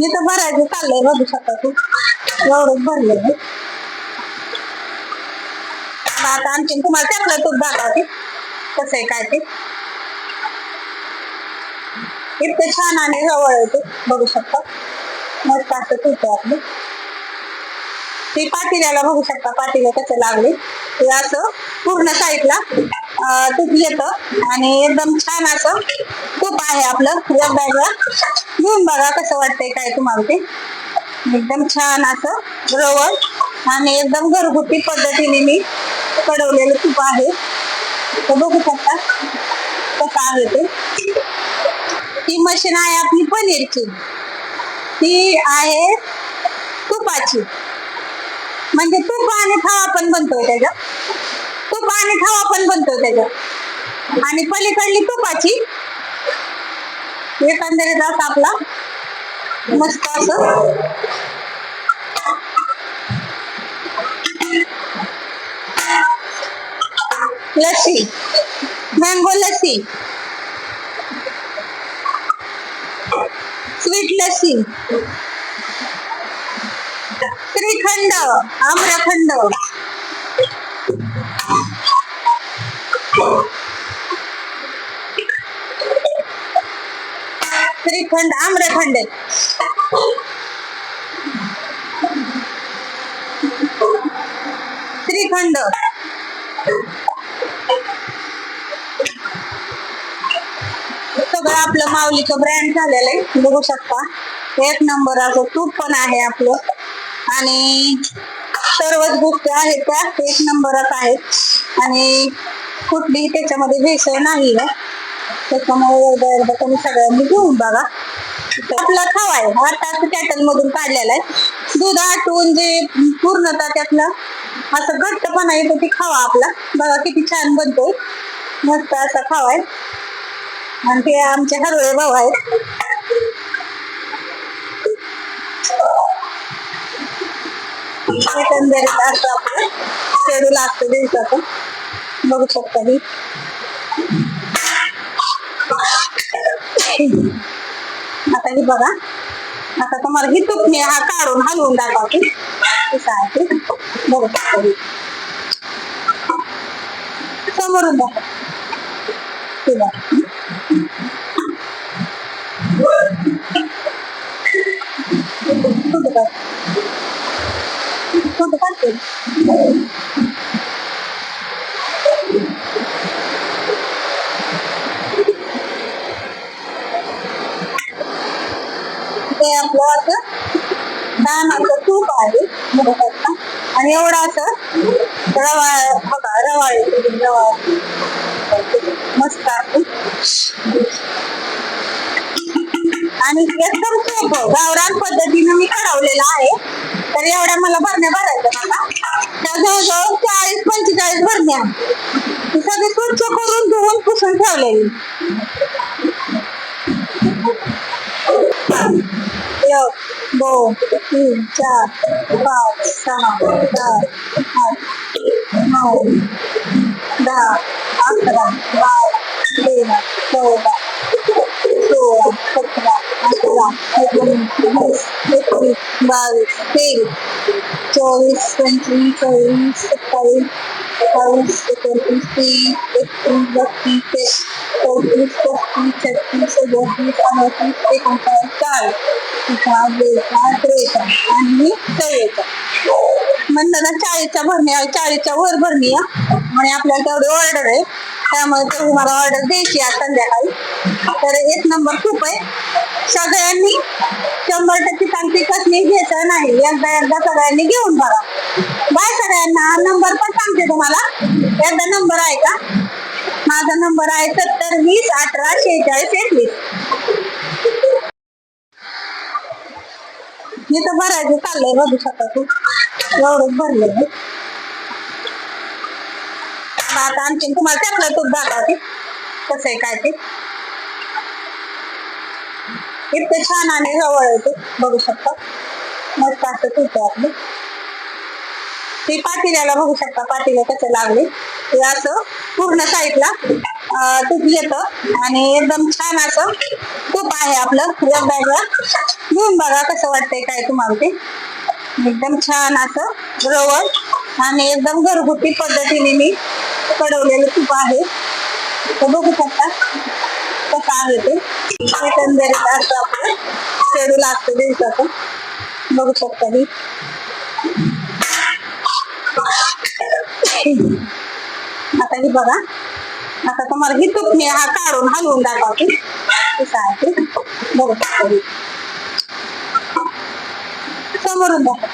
मी तर भरायचं चाललंय, बघू शकता तू एवढंच भरलेलं आहे. आता आणखी तुम्हाला त्यातलं तूप दाखवते कसं आहे काय ते. इतकं छान आणि जवळ येते, बघू शकता मस्त असं तूप आहे आपलं. ते पातेल्याला बघू शकता पातेलं कसं लागले, ते असं पूर्ण साईडला तूप येतं आणि एकदम छान असं तूप आहे आपलं. एकदा घेऊन बघा कसं वाटतंय काय तुम्हाला ते. एकदम छान असं रवळ आणि एकदम घरगुती पद्धतीने मी कडवलेलं तूप आहे, तर बघू शकता कसं आहे ते. ही मशीन आहे आपली पनीरची, ती आहे तुपाची, म्हणजे तूप आणि खावा पण बनतोय त्याच्यात, तूप आणि खावा पण बनतोय त्याच्यात. आणि पलीकडली तुपाची एकंदरीत असं आपला मस्त असं लस्सी, मँगो लस्सी, स्वीट लस्सी, श्रीखंड, आम्रखंड, श्रीखंड, आम्रखंड, श्रीखंड, सगळं आपलं माऊलीचं ब्रँड झालेलं आहे, बघू शकता. एक नंबर असं तूप पण आहे आपलं आणि सर्वच गोष्टी आहेत त्या एक नंबरच आहेत आणि कुठलीही त्याच्यामध्ये भेसळ नाही आहे. त्याच्यामुळे एकदा तुम्ही सगळ्यांनी घेऊन बघा. आपला खावा आहे आता कॅटल मधून काढलेला आहे, दूध आटून जे पूर्णतः त्यातलं असं घट्टपणा येतो ते खावा आपला. बघा किती छान बनतो, मस्त असा खावा आहे. आणि ते आमचे हरवळे भाऊ आहेत. एकंदरीत असं आपलं शेड्यूल असतं दिवसाचं, बघू शकता ही. आता ही बघा, आता तुम्हाला ही तुपणी हा काढून हलवून दाखवते कसं आहे ते, बघू शकता ही समोरून दाखव. ते आपलं असं छान असं तूप आहे बघू शकता आणि एवढा असं रवा बघा, रवा रवा मस्त आहे आणि एकदम सोपं गावरान पद्धतीने मी कडवलेलं आहे. तर एवढ्या मला भरण्या भरायचं मला, त्या जवळजवळ 40-45 भरण्या सगळे स्वच्छ करून धुवून पुसून ठेवलेली. 1 2 3 4 5 6 7 8 9 10 11 12 13 14 16 17 18 19 20 21 22 23 24 25 26 27 28 29 30 31 32 33 34 35 36 आणि 44 म्हणताना 40च्या भरण्या 40च्या वर भरणी आणि आपल्याला तेवढी ऑर्डर आहे, त्यामुळे तेवढी मला ऑर्डर द्यायची आज संध्याकाळी. तर एक नंबर खूप आहे, सगळ्यांनी 100% सांगते कसली घ्यायचं नाही, एकदा सगळ्यांनी घेऊन बघा. बाय सगळ्यांना. नंबर पण सांगते तुम्हाला, एकदा नंबर आहे का, माझा नंबर आहे 70 20 18 46 21. मी तर भरायचं चाललंय, बघू शकता तू एवढंच भरलेलं आहे. आता आणखी तुम्हाला त्यातलं तूप दाखवते कसं आहे काय ते. इतकं छान आणि जवळ येते, बघू शकता मस्त असं तूप आहे आपलं. ते पातेल्याला बघू शकता पातेलं कसं लागले, ते असं पूर्ण साईडला तूप येतं आणि एकदम छान असं तूप आहे आपलं. एकदा घेऊन बघा कसं वाटतंय काय तुम्हाला ते. एकदम छान असं रवळ आणि एकदम घरगुती पद्धतीने मी कडवलेलं तूप आहे. तर बघू शकता कसं आहे ते. एकंदरीत असं आपलं शेड्यूल असतं दिवसाचं. बघू शकता मी आता ही बघा. आता तुम्हाला ही तुपणी हा काढून हलवून दाखवते कसं आहे ते. बघू शकता समोरून दाखव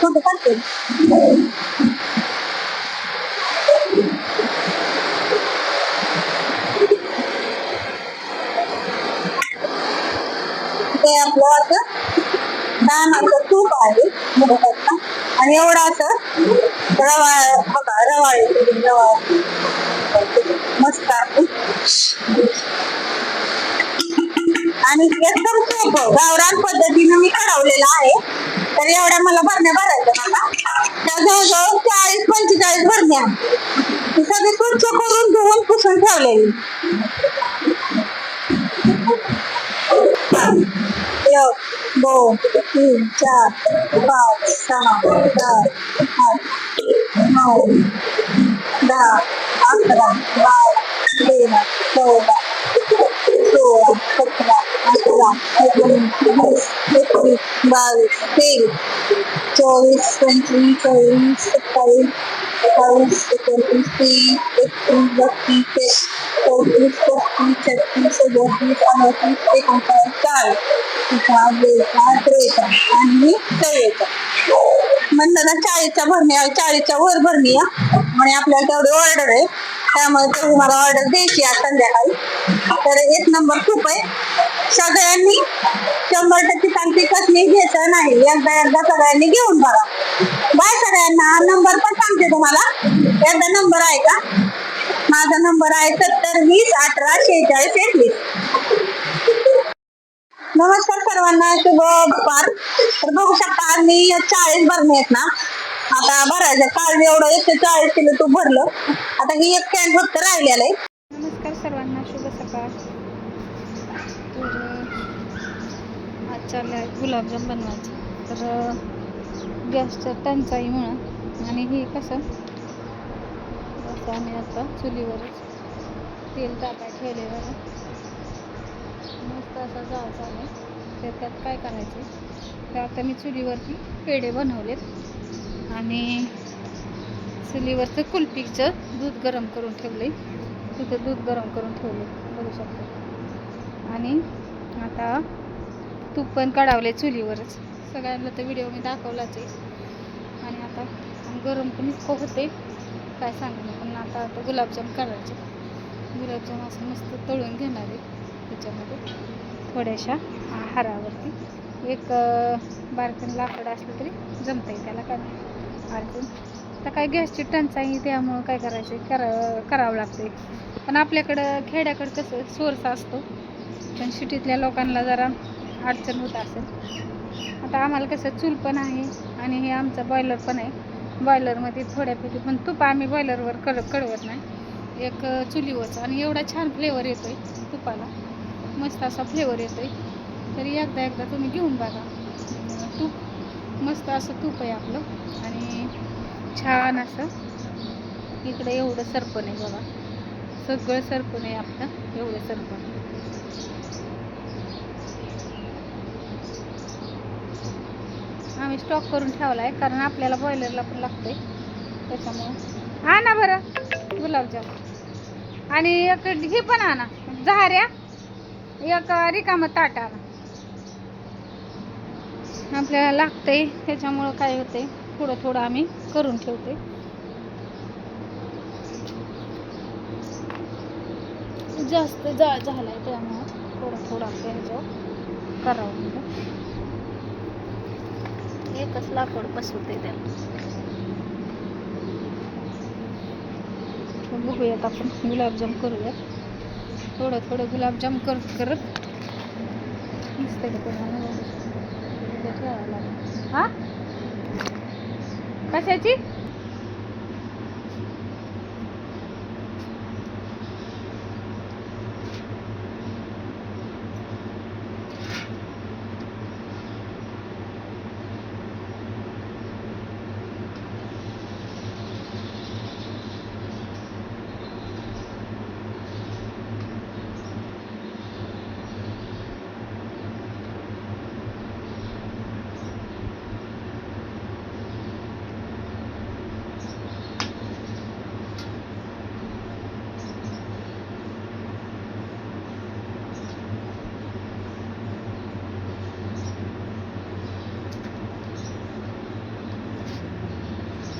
कुठं काढते. ते आपलं असं छान असं तूप आहे बघू शकता. आणि एवढा असं रवा बघा रवा रवा मस्त आहे. आणि एकदम सोपं गावरान पद्धतीनं मी कडवलेलं आहे. तर एवढ्या मला भरण्या भरायच्या आता. त्या जवळजवळ 40-45 भरण्या सगळे स्वच्छ करून धुवून पुसून ठेवलेली. 1 2 3 4 5 6 7 8 9 10 11 12 13 14 16 17 18 19 20 21 22 23 24 25 26 27 28 29 30 31 32 33 34 35 36 37 38 आणि 44 म्हणलं ना 40च्या भरण्या 40च्या वर भरणी आणि आपल्याला तेवढी ऑर्डर आहे. त्यामुळे तेवढी मला ऑर्डर द्यायची आज संध्याकाळी. तर 1 नंबर खूप आहे. सगळ्यांनी 100% सांगते कसली घ्यायचं नाही. एकदा सगळ्यांनी घेऊन बघा. बाय सगळ्यांना. नंबर पण सांगते तुम्हाला. एकदा नंबर आहे का. माझा नंबर आहे 70 20 18 46 21. नमस्कार सर्वांना. शुभ दुपार. तर बघू शकता आज मी 40 भरणे आहेत ना आता भरायचं. काल एवढं 140 किलो तूप भरलं. आता ही एक कॅन फक्त राहिलेलं आहे. नमस्कार सर्वांना. शुभ सकाळ. तर आज चालले आहे गुलाबजाम बनवायचे. तर गॅसच्या टंचाईमुळं आणि हे कसं आम्ही आता चुलीवरच तेल टाकाय ठेवलेलं आहे. मस्त असा जाळ चालू आहे. त्यात काय करायचं तर आता मी चुलीवरती पेढे बनवलेत आणि चुलीवरचं कुल्फीचं दूध गरम करून ठेवले. तिथं दूध गरम करून ठेवले बघू शकतो. आणि आता तूप पण काढवले चुलीवरच. सगळ्यांना तर व्हिडिओ मी दाखवलाच आहे. आणि आता गरम पण इतकं होते काय सांगू. पण आता गुलाबजाम करायचे. गुलाबजाम असं मस्त तळून घेणार आहे. त्याच्यामध्ये थोड्याशा हारावरती एक बारकन लाकड असलं तरी जमता येईल त्याला काय अडचण. तर काय गॅसची टंचाई त्यामुळं काय करायचं करावं लागते. पण आपल्याकडं खेड्याकडं कसं सोर्स असतो. पण सिटीतल्या लोकांना जरा अडचण होत असेल. आता आम्हाला कसं चूल पण आहे आणि हे आमचा बॉयलर पण आहे. बॉयलरमध्ये थोड्यापैकी पण तूप आम्ही बॉयलरवर कळवत नाही. एक चुलीवरच आणि एवढा छान फ्लेवर येतोय तुपाला. मस्त असा फ्लेवर येतोय. तरी एकदा तुम्ही घेऊन बघा. तूप मस्त असं तूप आहे आपलं. आणि छान असं इकडे एवढं सरपण आहे बघा. सगळं सरपण आहे आपलं. एवढं सरपण आम्ही स्टॉक करून ठेवला आहे. कारण आपल्याला बॉयलरला पण लागतंय त्याच्यामुळं. आणा बरं गुलाबजाम. आणि एक हे पण आणा झाऱ्या. एक रिकामं ताट आणा. आपल्याला लागतंय त्याच्यामुळं काय होतंय थोडं आम्ही करून ठेवते. जास्त जाळ झालाय त्यामुळं थोडं आपल्या ह्याच्यावर करावं. एकच लाकूड बसवते त्याला. बघूयात आपण गुलाबजाम करूयात. थोडं गुलाबजाम करत नुसतं हा कशाची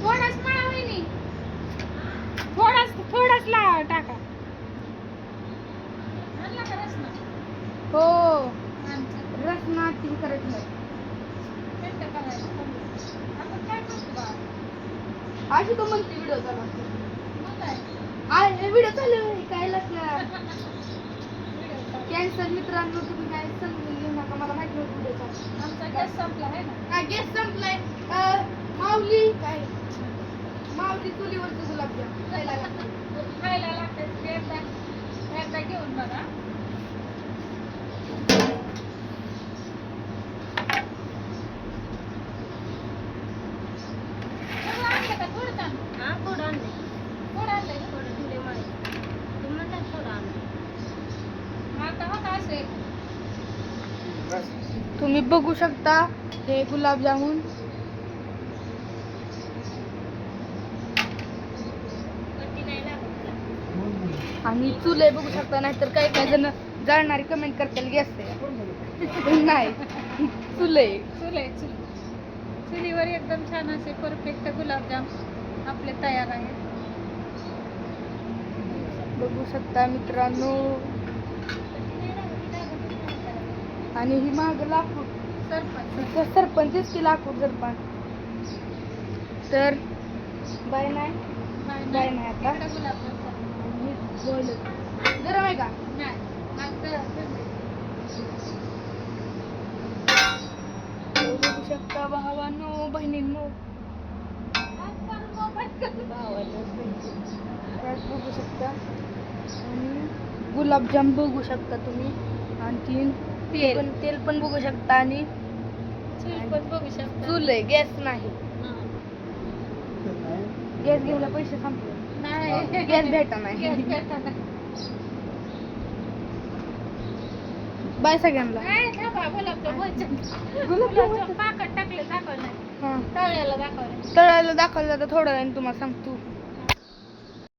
थोडाच मळा वहिनी थोडाच टाका हो रसना ती करायची नाही अशी तो म्हणते व्हिडिओ चालू व्हिडिओ चालू आहे काय लागणार कॅन्सर मित्रांनो तुम्ही काय समजून घेऊ नका मला माहिती नव्हतं व्हिडिओ चालू आमचा गॅस संपला आहे ना गॅस संपलाय माऊली काय माऊली चुलीवरचं गुलाबजाम खायला लागतात एकदा घेऊन बघा तुम्ही बघू शकता हे गुलाबजामुन आणि चुले बघू शकता नाहीतर काही काही जण जळणारी कमेंट करतील गॅस नाही चुलीवर एकदम छान असे परफेक्ट गुलाबजाम आपले तयार आहे बघू शकता मित्रांनो आणि ही माग लाकूड सरपंच की लाकूड सरपंच तर बाय नाही आता गरम आहे का बघू शकता भावांनो बहिणींनो बघू शकता आणि गुलाबजाम बघू शकता तुम्ही आणखीन तेल पण बघू शकता आणि चूल आहे गॅस नाही गॅस घ्यायला पैसे संपले नाही गॅस भेटा नाही बाय सगळ्यांना तळायला दाखवलं तर थोडं वेळ तुम्हाला सांगतो